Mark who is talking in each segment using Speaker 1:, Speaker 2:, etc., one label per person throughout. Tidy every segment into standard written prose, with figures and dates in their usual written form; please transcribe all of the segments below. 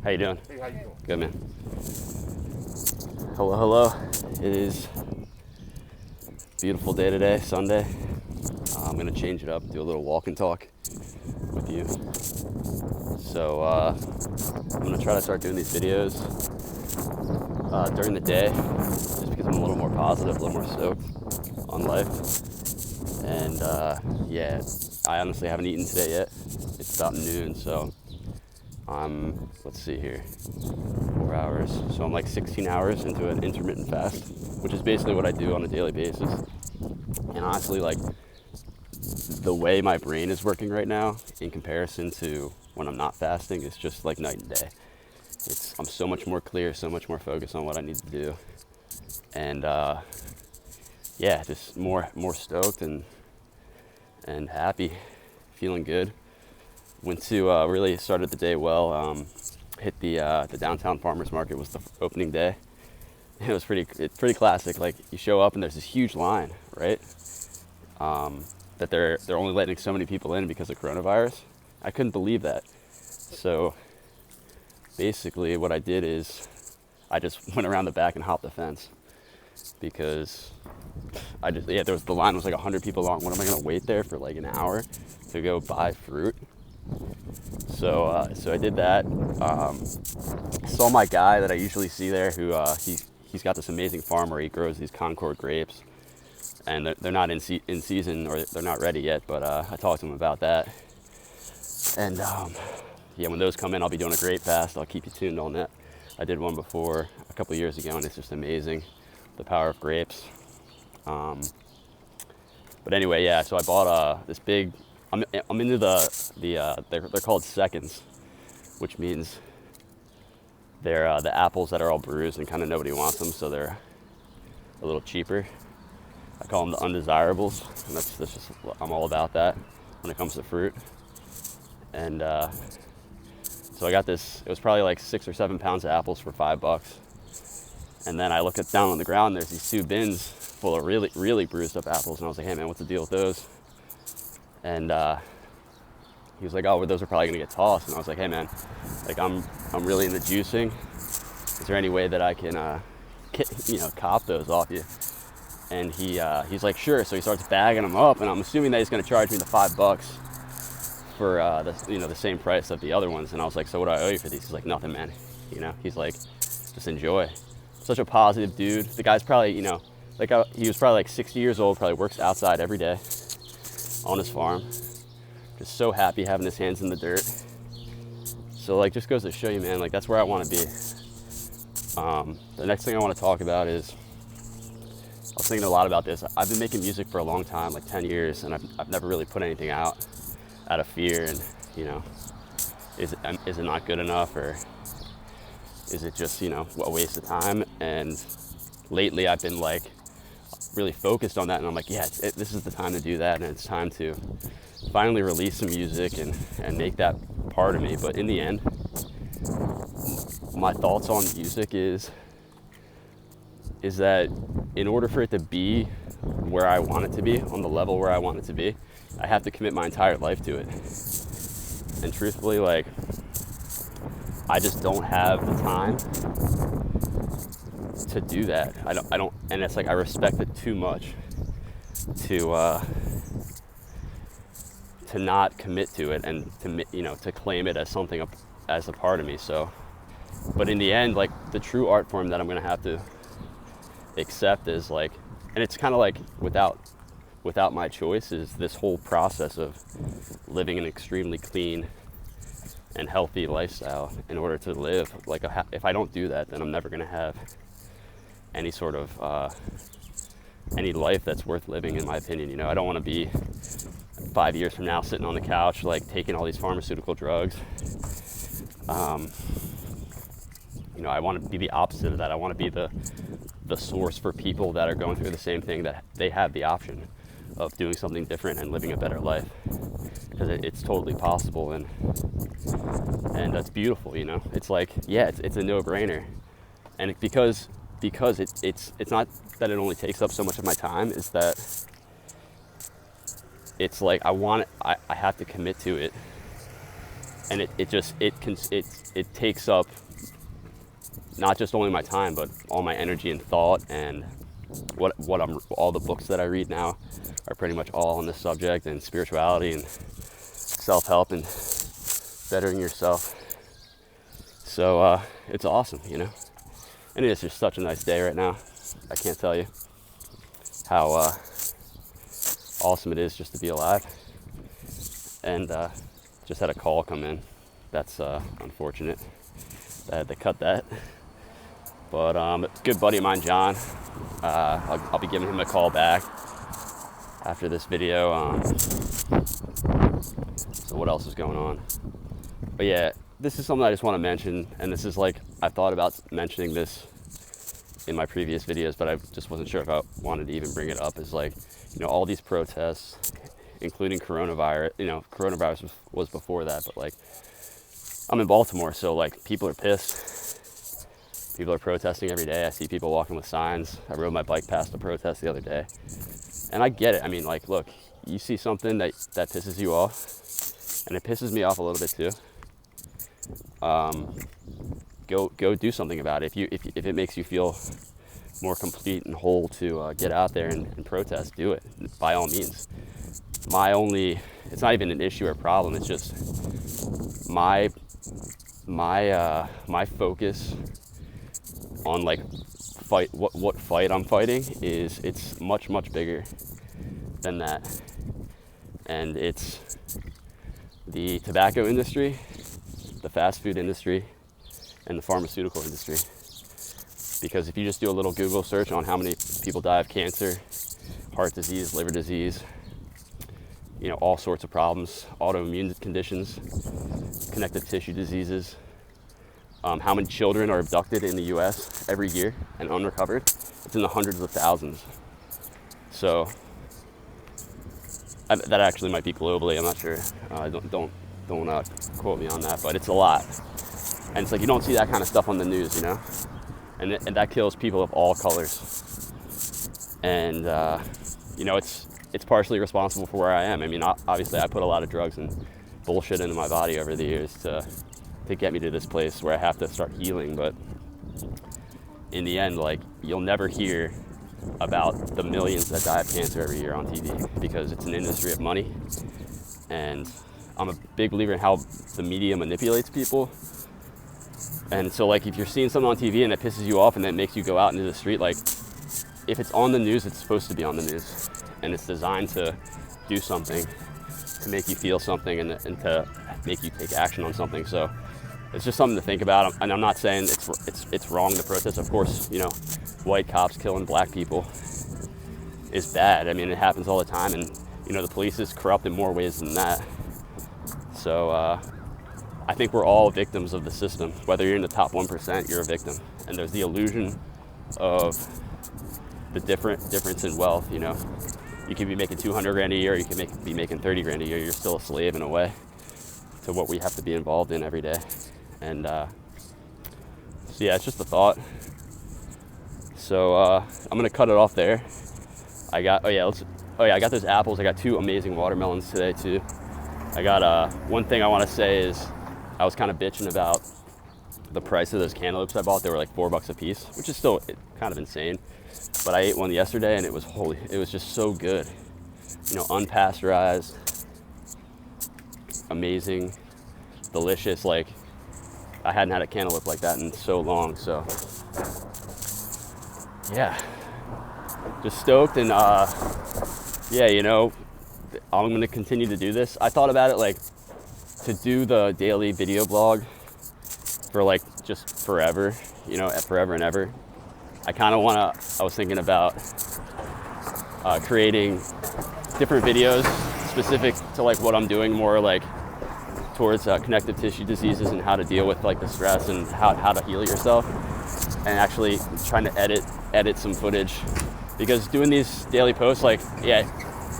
Speaker 1: How you doing?
Speaker 2: Hey, how you doing?
Speaker 1: Good, man. Hello, hello. It is a beautiful day today, Sunday. I'm gonna change it up, do a little walk and talk with you. So I'm gonna try to start doing these videos during the day, just because I'm a little more positive, a little more stoked on life. And yeah, I honestly haven't eaten today yet. It's about noon, so let's see here, 4 hours. So I'm like 16 hours into an intermittent fast, which is basically what I do on a daily basis. And honestly, like, the way my brain is working right now in comparison to when I'm not fasting is just like night and day. I'm so much more clear, so much more focused on what I need to do. And yeah, just more stoked and happy, feeling good. Went to really started the day well. Hit the downtown farmers market. Was the opening day. It's pretty classic. Like, you show up and there's this huge line, right? That they're only letting so many people in because of coronavirus. I couldn't believe that. So basically what I did is I just went around the back and hopped the fence, because the line was like 100 people long. What am I gonna wait there for like an hour to go buy fruit? So I did that. Saw my guy that I usually see there, who he's got this amazing farm where he grows these Concord grapes, and they're not in season, or they're not ready yet. But I talked to him about that, and yeah, when those come in, I'll be doing a grape fast. I'll keep you tuned on that. I did one before a couple of years ago, and it's just amazing, the power of grapes. But anyway, yeah. So I bought this big. I'm into they're called seconds, which means they're the apples that are all bruised and kind of nobody wants them, so they're a little cheaper. I call them the undesirables, and that's just, I'm all about that when it comes to fruit. And so I got this. It was probably like 6 or 7 pounds of apples for $5. And then I look down on the ground. There's these 2 bins full of really, really bruised up apples, and I was like, "Hey man, what's the deal with those?" And he was like, "Oh, well, those are probably gonna get tossed." And I was like, "Hey man, like, I'm really into juicing. Is there any way that I can cop those off you?" And he's like, "Sure." So he starts bagging them up, and I'm assuming that he's gonna charge me the $5 for the same price of the other ones. And I was like, "So what do I owe you for these?" He's like, "Nothing, man." He's like, "Just enjoy." Such a positive dude. The guy's probably, he was probably like 60 years old, probably works outside every day on his farm. Just so happy having his hands in the dirt. So, like, just goes to show you, man, like, that's where I want to be. The next thing I want to talk about is, I was thinking a lot about this. I've been making music for a long time, like 10 years, and I've never really put anything out of fear. And, is it not good enough, or is it just, a waste of time? And lately I've been like really focused on that, and I'm like, yeah, this is the time to do that, and it's time to finally release some music and make that part of me. But in the end, my thoughts on music is that in order for it to be where I want it to be, on the level where I want it to be, I have to commit my entire life to it. And truthfully, like, I just don't have the time to do that. I don't, and it's like, I respect it too much to not commit to it, and to claim it as something, as a part of me. So, but in the end, like, the true art form that I'm gonna have to accept is like, and it's kind of like without my choice, is this whole process of living an extremely clean and healthy lifestyle in order to live. Like, if I don't do that, then I'm never gonna have any sort of any life that's worth living, in my opinion. I don't want to be 5 years from now sitting on the couch, like, taking all these pharmaceutical drugs. I want to be the opposite of that. I want to be the source for people that are going through the same thing, that they have the option of doing something different and living a better life, because it's totally possible, and that's beautiful. It's like, yeah, it's a no-brainer. And because it's not that it only takes up so much of my time, is that it's like, I have to commit to it and it takes up not just only my time, but all my energy and thought. And all the books that I read now are pretty much all on this subject, and spirituality and self-help and bettering yourself. So it's awesome, you know. And it is just such a nice day right now. I can't tell you how awesome it is just to be alive. And just had a call come in. That's unfortunate. I had to cut that. But a good buddy of mine, John, I'll be giving him a call back after this video. So what else is going on? But yeah, this is something I just want to mention, and this is like, I thought about mentioning this in my previous videos, but I just wasn't sure if I wanted to even bring it up. Is like, you know, all these protests, including coronavirus. You know, coronavirus was before that, but like, I'm in Baltimore, so like, people are pissed. People are protesting every day. I see people walking with signs. I rode my bike past a protest the other day, and I get it. I mean, like, look, you see something that pisses you off, and it pisses me off a little bit too. Go do something about it. If it makes you feel more complete and whole to get out there and protest, do it by all means. It's not even an issue or problem. It's just my focus on like what fight I'm fighting it's much bigger than that, and it's the tobacco industry, the fast food industry, and the pharmaceutical industry. Because if you just do a little Google search on how many people die of cancer, heart disease, liver disease, you know, all sorts of problems, autoimmune conditions, connective tissue diseases, how many children are abducted in the US every year and unrecovered, it's in the hundreds of thousands. So that actually might be globally, I'm not sure. Don't quote me on that, but it's a lot. And it's like, you don't see that kind of stuff on the news, you know? And that kills people of all colors. And, you know, it's partially responsible for where I am. I mean, obviously I put a lot of drugs and bullshit into my body over the years to get me to this place where I have to start healing. But in the end, like, you'll never hear about the millions that die of cancer every year on TV, because it's an industry of money. And I'm a big believer in how the media manipulates people. And so, like, if you're seeing something on TV and it pisses you off and that makes you go out into the street, like, if it's on the news, it's supposed to be on the news. And it's designed to do something, to make you feel something, and to make you take action on something. So it's just something to think about. And I'm not saying it's wrong to protest. Of course, you know, white cops killing black people is bad. I mean, it happens all the time. And, you know, the police is corrupt in more ways than that. So I think we're all victims of the system. Whether you're in the top 1%, you're a victim. And there's the illusion of the difference in wealth, you know. You could be making 200 grand a year, you can be making 30 grand a year. You're still a slave in a way to what we have to be involved in every day. And so yeah, it's just a thought. So I'm gonna cut it off there. I got those apples. I got 2 amazing watermelons today too. I got one thing I want to say is I was kind of bitching about the price of those cantaloupes I bought. They were like $4 a piece, which is still kind of insane. But I ate one yesterday and it was just so good. You know, unpasteurized, amazing, delicious. Like, I hadn't had a cantaloupe like that in so long. So yeah, just stoked. And yeah, you know, I'm gonna continue to do this. I thought about it, like, to do the daily video blog for like just forever, you know, forever and ever. I was thinking about creating different videos specific to like what I'm doing, more like towards connective tissue diseases and how to deal with like the stress and how to heal yourself, and actually trying to edit some footage, because doing these daily posts, like, yeah,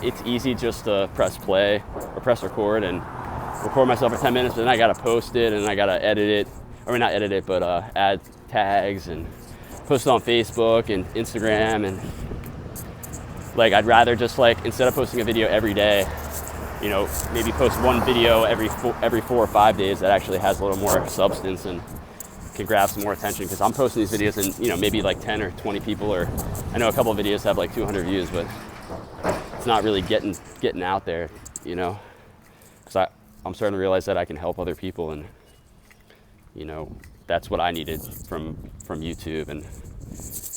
Speaker 1: it's easy just to press play or press record and record myself for 10 minutes, but then I gotta post it and I gotta edit it, or not edit it, but add tags and post it on Facebook and Instagram. And like, I'd rather just, like, instead of posting a video every day, you know, maybe post one video every 4 or 5 days that actually has a little more substance and can grab some more attention, because I'm posting these videos and, you know, maybe like 10 or 20 people, or I know a couple of videos have like 200 views, but it's not really getting out there, you know, because I'm starting to realize that I can help other people, and, you know, that's what I needed from YouTube, and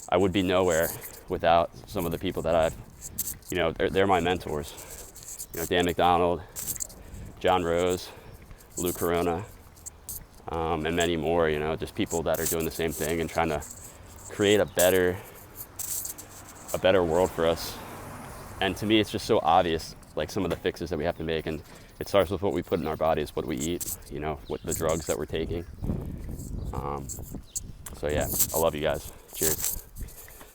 Speaker 1: I would be nowhere without some of the people that I've, you know, they're my mentors, you know, Dan McDonald, John Rose, Lou Corona, and many more, you know, just people that are doing the same thing and trying to create a better world for us. And to me, it's just so obvious, like some of the fixes that we have to make, and it starts with what we put in our bodies, what we eat, you know, what the drugs that we're taking. So yeah, I love you guys. Cheers.